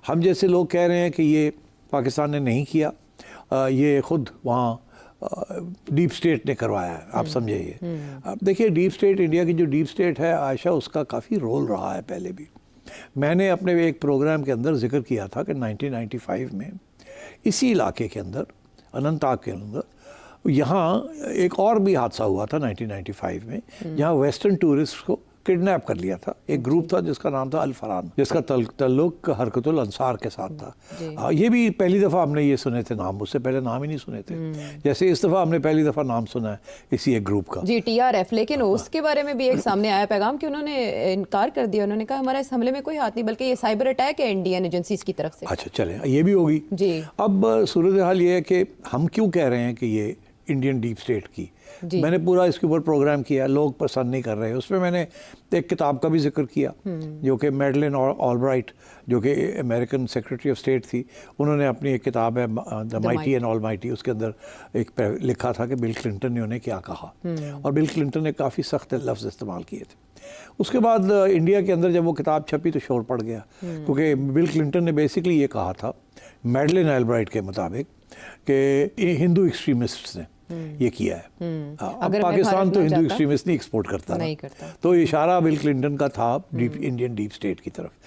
ہم جیسے لوگ کہہ رہے ہیں کہ یہ پاکستان نے نہیں کیا، یہ خود وہاں ڈیپ اسٹیٹ نے کروایا ہے، آپ سمجھے یہ۔ اب دیکھیے ڈیپ اسٹیٹ، انڈیا کی جو ڈیپ اسٹیٹ ہے عائشہ، اس کا کافی رول رہا ہے پہلے بھی۔ میں نے اپنے ایک پروگرام کے اندر ذکر کیا تھا کہ 1995 میں اسی علاقے کے اندر، اننت ناگ کے اندر، یہاں ایک اور بھی حادثہ ہوا تھا 1995 میں، جہاں ویسٹرن ٹورسٹ کو کڈنیپ کر لیا تھا۔ ایک گروپ تھا جس کا نام تھا الفران، جس کا تعلق حرکت الانصار کے ساتھ تھا۔ یہ بھی پہلی دفعہ ہم نے یہ سنے تھے نام، اس سے پہلے نام ہی نہیں سنے تھے، جیسے اس دفعہ ہم نے پہلی دفعہ نام سنا ہے اسی ایک گروپ کا، جی TRF۔ لیکن اس کے بارے میں بھی ایک سامنے آیا پیغام کہ انہوں نے انکار کر دیا، انہوں نے کہا ہمارا اس حملے میں کوئی ہاتھ نہیں، بلکہ یہ سائبر اٹیک ہے انڈین ایجنسیز کی طرف سے۔ اچھا چلیں، یہ بھی ہوگی۔ جی اب صورتحال یہ ہے کہ ہم کیوں کہہ رہے ہیں کہ یہ انڈین ڈیپ اسٹیٹ کی، میں نے پورا اس کے اوپر پروگرام کیا، لوگ پسند نہیں کر رہے۔ اس میں نے ایک کتاب کا بھی ذکر کیا جو کہ میڈلن آلبرائٹ، جو کہ امریکن سیکرٹری آف اسٹیٹ تھی، انہوں نے اپنی ایک کتاب ہے دا مائٹی اینڈ آل مائٹی، اس کے اندر ایک لکھا تھا کہ بل کلنٹن نے انہیں کیا کہا، اور بل کلنٹن نے کافی سخت لفظ استعمال کیے تھے۔ اس کے بعد انڈیا کے اندر جب وہ کتاب چھپی تو شور پڑ گیا، کیونکہ بل کلنٹن نے بیسکلی یہ کہا تھا میڈلن آلبرائٹ کے مطابق کہ ہندو ایکسٹریمسٹس نے یہ کیا ہے۔ اب پاکستان تو ہندو ایکسٹریمسٹ نہیں ایکسپورٹ کرتا، تو اشارہ بل کلنٹن کا تھا انڈین ڈیپ اسٹیٹ کی طرف۔